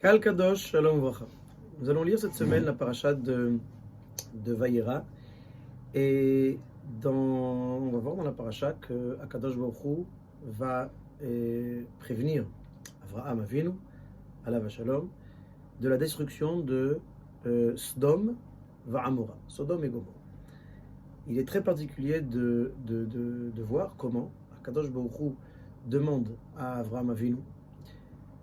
Kal Kadosh, Shalom Vracha. Nous allons lire cette semaine la paracha de Vayera. Et on va voir dans la paracha que Akadosh Baruch Hu va prévenir Avraham Avinu, Alav Shalom, de la destruction de Sodome Va'amora, Sodome et Gomorrhe. Il est très particulier de voir comment Akadosh Baruch Hu demande à Avraham Avinu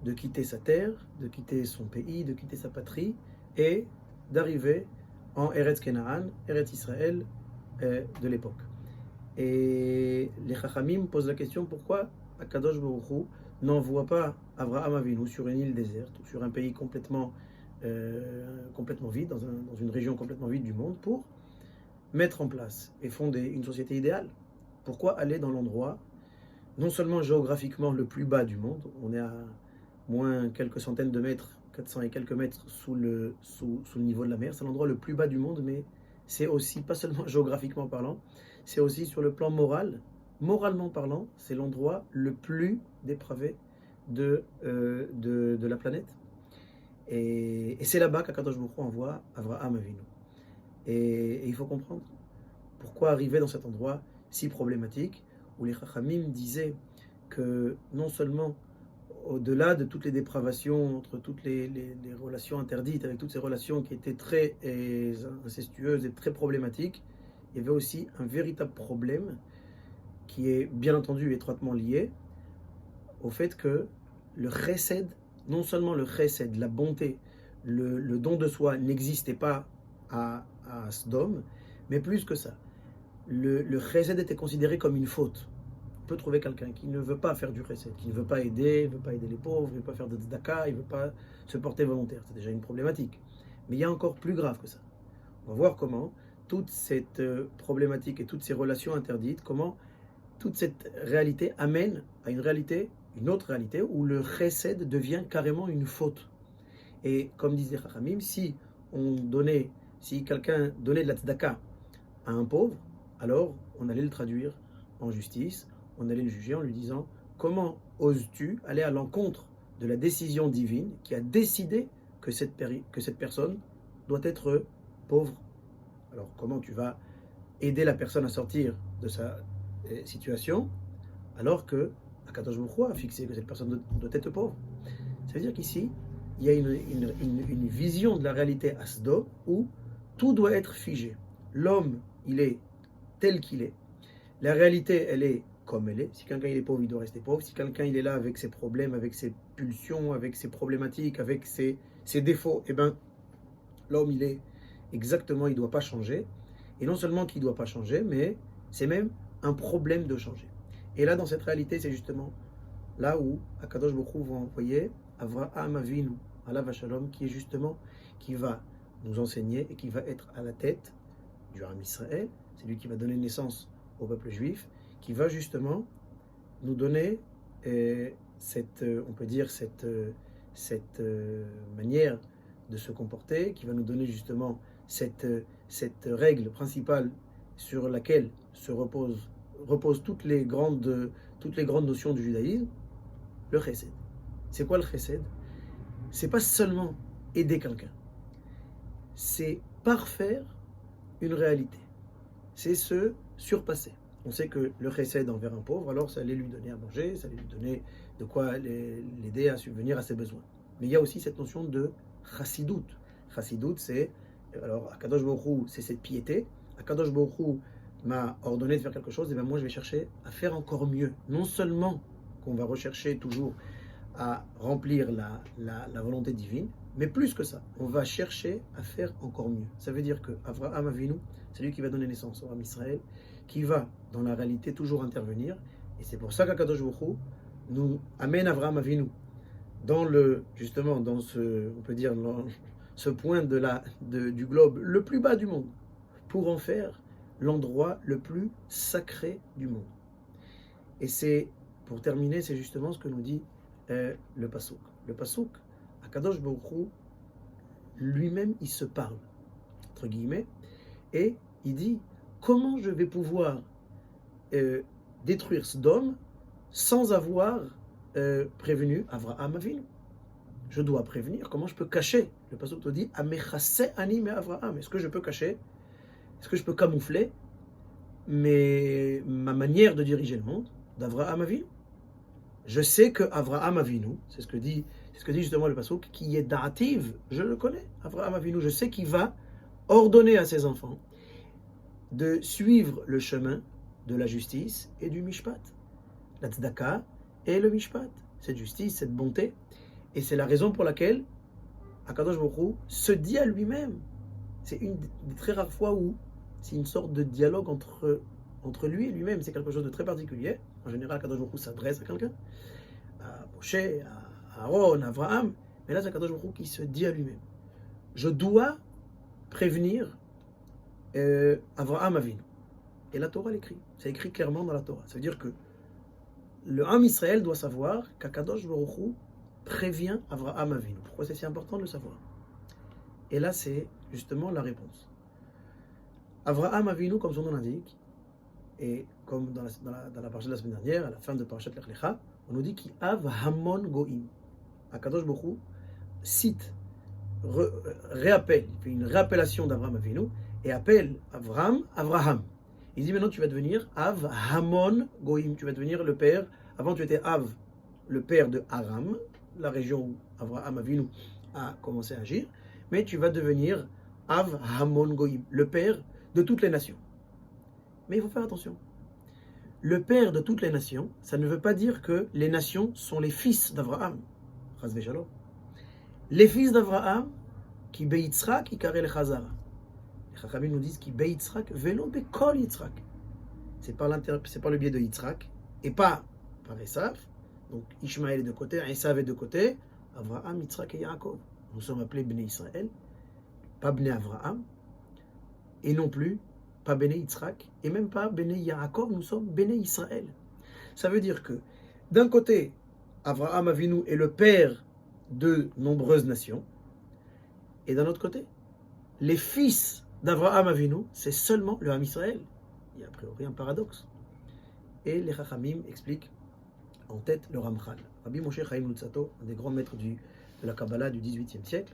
de quitter sa terre, de quitter son pays, de quitter sa patrie et d'arriver en Eretz Kenaan, Eretz Israël de l'époque. Et les Chachamim posent la question pourquoi Akadosh Baruch Hu n'envoie pas Avraham Avinu sur une île déserte ou sur un pays complètement vide, dans une région complètement vide du monde, pour mettre en place et fonder une société idéale. Pourquoi aller dans l'endroit non seulement géographiquement le plus bas du monde, on est à moins quelques centaines de mètres, 400 et quelques mètres sous le niveau de la mer. C'est l'endroit le plus bas du monde, mais c'est aussi, pas seulement géographiquement parlant, c'est aussi sur le plan moral. Moralement parlant, c'est l'endroit le plus dépravé de la planète. Et c'est là-bas qu'Akadosh Baruch Hu envoie Avraham Avinu. Et il faut comprendre pourquoi arriver dans cet endroit si problématique, où les Chachamim disaient que non seulement au-delà de toutes les dépravations, entre toutes les relations interdites, avec toutes ces relations qui étaient très incestueuses et très problématiques, il y avait aussi un véritable problème qui est bien entendu étroitement lié au fait que le chesed, non seulement le chesed, la bonté, le don de soi n'existait pas à Sodome, mais plus que ça, le chesed était considéré comme une faute. On peut trouver quelqu'un qui ne veut pas faire du chesed, qui ne veut pas aider les pauvres, ne veut pas faire de tzedaka, il ne veut pas se porter volontaire. C'est déjà une problématique. Mais il y a encore plus grave que ça. On va voir comment toute cette problématique et toutes ces relations interdites, comment toute cette réalité amène à une autre réalité, où le chesed devient carrément une faute. Et comme disait Chachamim, si quelqu'un donnait de la tzedaka à un pauvre, alors on allait le traduire en justice, on allait le juger en lui disant « Comment oses-tu aller à l'encontre de la décision divine qui a décidé que cette personne doit être pauvre ?» Alors comment tu vas aider la personne à sortir de sa situation alors que Akadosh Baruch Hu a fixé que cette personne doit être pauvre? Ça veut dire qu'ici, il y a une vision de la réalité à Sodome où tout doit être figé. L'homme, il est tel qu'il est. La réalité, elle est comme elle est. Si quelqu'un il est pauvre, il doit rester pauvre. Si quelqu'un il est là avec ses problèmes, avec ses pulsions, avec ses problématiques, avec ses défauts, eh bien, l'homme il est exactement, il ne doit pas changer. Et non seulement qu'il ne doit pas changer, mais c'est même un problème de changer. Et là, dans cette réalité, c'est justement là où Akadosh Baruch Hu va envoyer Avraham Avinu, Alav Shalom, qui va nous enseigner et qui va être à la tête du Ham Israël. C'est lui qui va donner naissance au peuple juif, qui va justement nous donner cette manière de se comporter, qui va nous donner justement cette règle principale sur laquelle reposent toutes les grandes notions du judaïsme, le chesed. C'est quoi le chesed? C'est pas seulement aider quelqu'un, c'est parfaire une réalité, c'est se surpasser. On sait que le chesed envers un pauvre, alors ça allait lui donner à manger, ça allait lui donner de quoi l'aider à subvenir à ses besoins. Mais il y a aussi cette notion de chassidout. Chassidout, c'est, alors Akadosh Baruch Hu, c'est cette piété. Akadosh Baruch Hu m'a ordonné de faire quelque chose, et bien moi je vais chercher à faire encore mieux. Non seulement qu'on va rechercher toujours à remplir la volonté divine, mais plus que ça, on va chercher à faire encore mieux. Ça veut dire que Avraham Avinu, c'est lui qui va donner naissance au Ham Israël, qui va dans la réalité toujours intervenir, et c'est pour ça qu'Akadosh Baruch Hu nous amène Avraham Avinu dans on peut dire, ce point du globe le plus bas du monde, pour en faire l'endroit le plus sacré du monde. Et c'est, pour terminer, c'est justement ce que nous dit le Passouk. Le Passouk, Akadosh Baruch Hu, lui-même, il se parle, entre guillemets, et il dit comment je vais pouvoir détruire Sodome sans avoir prévenu Avraham Avinu. je dois prévenir. Comment je peux cacher? Le pasteur te dit, Amechase ani me Avraham. Est-ce que je peux cacher? Est-ce que je peux camoufler ma manière de diriger le monde d'Avraham Avinu? Je sais que Avraham Avinu, c'est ce que dit justement le pasteur, qui est dative, je le connais, Avraham Avinu, je sais qu'il va ordonner à ses enfants de suivre le chemin de la justice et du mishpat. La tzedaka et le mishpat. Cette justice, cette bonté. Et c'est la raison pour laquelle Akadosh Baruch Hu se dit à lui-même. C'est une des très rares fois où c'est une sorte de dialogue entre lui et lui-même. C'est quelque chose de très particulier. En général, Akadosh Baruch Hu s'adresse à quelqu'un, à Moshe, à Aaron, à Abraham. Mais là, c'est Akadosh Baruch Hu qui se dit à lui-même. Je dois prévenir Avraham Avinu. Et la Torah l'écrit. C'est écrit clairement dans la Torah. Ça veut dire que le Ham Israël doit savoir qu'Akadosh Baruch Hu prévient Avraham Avinu. Pourquoi c'est si important de le savoir? Et là, c'est justement la réponse. Avraham Avinu, comme son nom l'indique, et comme dans la parasha de la semaine dernière, à la fin de parashat Lech Lecha, on nous dit qu'il Av Hamon Goïm. Akadosh Baruch Hu cite, réappelle, il fait une réappellation d'Avraham Avinu et appelle Avraham. Il dit maintenant tu vas devenir Av Hamon Goïm, tu vas devenir le père. Avant tu étais Av, le père de Aram, la région où Avraham Avinu a commencé à agir, mais tu vas devenir Av Hamon Goïm, le père de toutes les nations. Mais il faut faire attention. Le père de toutes les nations, ça ne veut pas dire que les nations sont les fils d'Avraham. Les fils d'Avraham, qui Yitzhak, qui Karel et Chazara. Les Chachamim nous disent qui Yitzhak, velo bekol Yitzhak. C'est par le biais de Yitzhak, et pas par Esav. Donc Ishmaël est de côté, Esav est de côté, Avraham, Yitzhak et Yaakov. Nous sommes appelés Bnei Israël, pas Bnei Avraham, et non plus pas Bnei Yitzhak, et même pas Bnei Yaakov, nous sommes Bnei Israël. Ça veut dire que, d'un côté, Avraham Avinu est le père de nombreuses nations, et d'un autre côté, les fils d'Avraham Avinu, c'est seulement le Ham Israël. Il y a a priori un paradoxe. Et les Chachamim expliquent en tête le Ramchal. Rabbi Moshe Chaim Luzzatto, un des grands maîtres de la Kabbalah du XVIIIe siècle,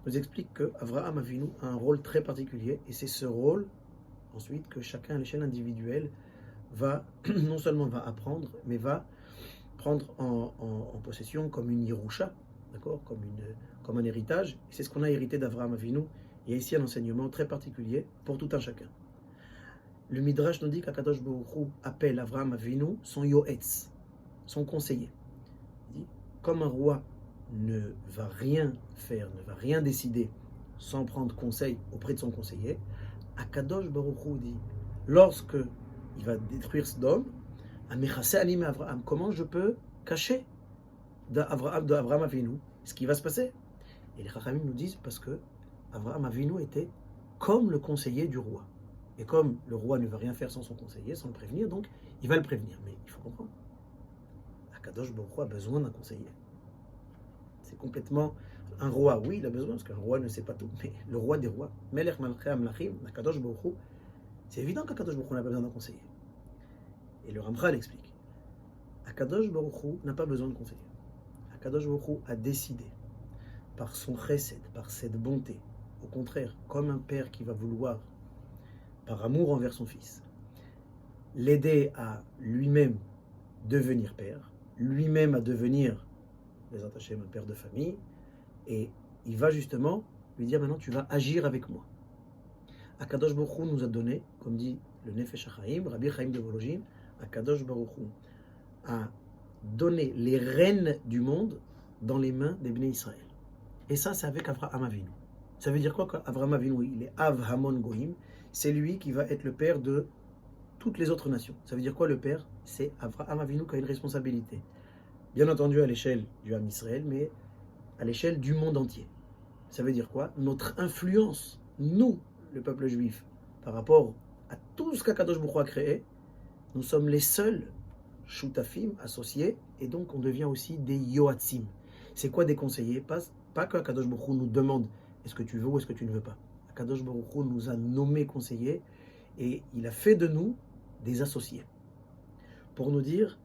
nous explique que Avraham Avinu a un rôle très particulier, et c'est ce rôle ensuite que chacun à l'échelle individuelle va non seulement va apprendre, mais va prendre en possession comme une Yerusha, d'accord, comme un héritage. Et c'est ce qu'on a hérité d'Avraham Avinu. Il y a ici un enseignement très particulier pour tout un chacun. Le Midrash nous dit qu'Akadosh Baruch Hu appelle Avraham Avinu son Yoetz, son conseiller. Il dit, comme un roi ne va rien faire, ne va rien décider sans prendre conseil auprès de son conseiller, Akadosh Baruch Hu dit, lorsque il va détruire Sodome, Avraham, comment je peux cacher d'Avraham Avinu ce qui va se passer? Et les Chachamim nous disent parce que Avraham Avinu était comme le conseiller du roi. Et comme le roi ne veut rien faire sans son conseiller, sans le prévenir, donc il va le prévenir. Mais il faut comprendre, Akadosh Baruch Hu a besoin d'un conseiller. C'est complètement... Un roi, oui, il a besoin, parce qu'un roi ne sait pas tout. Mais le roi des rois, Melech Malchei Amlachim, Akadosh Baruch Hu, c'est évident qu'Akadosh Baruch Hu n'a pas besoin d'un conseiller. Et le Ramchal explique, Akadosh Baruch Hu n'a pas besoin de conseiller. Akadosh Baruch Hu a décidé, par son chesed, par cette bonté, au contraire, comme un père qui va vouloir, par amour envers son fils, l'aider à lui-même devenir père, lui-même à devenir, les attachés, un père de famille, et il va justement lui dire maintenant tu vas agir avec moi. Akadosh Baruch Hu nous a donné, comme dit le Nefesh HaChaim, Rabbi Chaim de Volojin, Akadosh Baruch Hu a donné les rênes du monde dans les mains des Bnei Israël. Et ça, c'est avec Avraham Avinu. Ça veut dire quoi qu'Avraham Avinu, il est Av Hamon Goïm, c'est lui qui va être le père de toutes les autres nations. Ça veut dire quoi le père? C'est Avraham Avinu qui a une responsabilité. Bien entendu à l'échelle du Ham Israël, mais à l'échelle du monde entier. Ça veut dire quoi? Notre influence, nous, le peuple juif, par rapport à tout ce qu'Akadosh Baruch Hu a créé, nous sommes les seuls shutafim, associés, et donc on devient aussi des yoatzim. C'est quoi des conseillers? Pas que Akadosh Baruch Hu nous demande est-ce que tu veux ou est-ce que tu ne veux pas. Akadosh Baruch Hu nous a nommés conseillers et il a fait de nous des associés. Pour nous dire,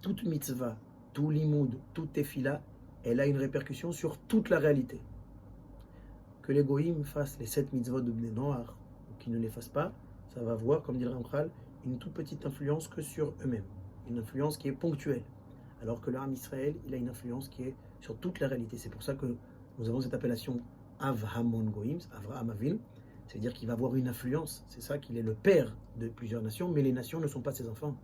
toute mitzvah, tout limoud, tout tefila elle a une répercussion sur toute la réalité. Que les goïms fassent les 7 mitzvot de Bnei Noach ou qu'ils ne les fassent pas, ça va avoir, comme dit le Ramchal, une toute petite influence que sur eux-mêmes. Une influence qui est ponctuelle. Alors que le Ham Israël, il a une influence qui est sur toute la réalité. C'est pour ça que nous avons cette appellation Avhamon Goïms, Avraham Avil. C'est-à-dire qu'il va avoir une influence. C'est ça qu'il est le père de plusieurs nations, mais les nations ne sont pas ses enfants.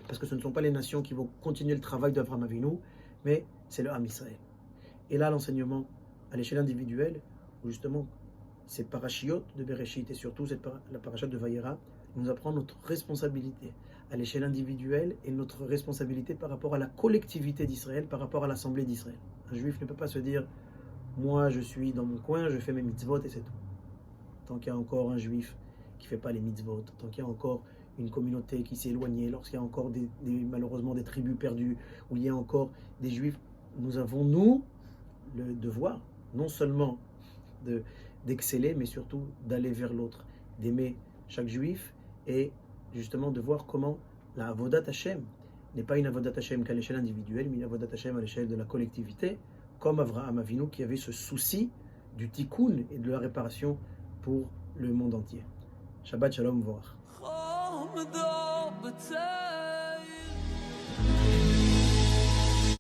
Parce que ce ne sont pas les nations qui vont continuer le travail d'Avraham Avinu, mais c'est le Ham Israël. Et là, l'enseignement à l'échelle individuelle, où justement, ces parachiotes de Bereshit et surtout la parachute de Vayera, nous apprend notre responsabilité à l'échelle individuelle et notre responsabilité par rapport à la collectivité d'Israël, par rapport à l'assemblée d'Israël. Un juif ne peut pas se dire « moi je suis dans mon coin, je fais mes mitzvot et c'est tout ». Tant qu'il y a encore un juif qui ne fait pas les mitzvot, tant qu'il y a encore une communauté qui s'est éloignée, lorsqu'il y a encore malheureusement des tribus perdues, où il y a encore des juifs, nous avons, nous, le devoir, non seulement d'exceller, mais surtout d'aller vers l'autre, d'aimer chaque juif et justement de voir comment la Avodat Hashem n'est pas une Avodat Hashem qu'à l'échelle individuelle, mais une Avodat Hashem à l'échelle de la collectivité, comme Avraham Avinu qui avait ce souci du tikkun et de la réparation pour le monde entier. Shabbat Shalom Vorach.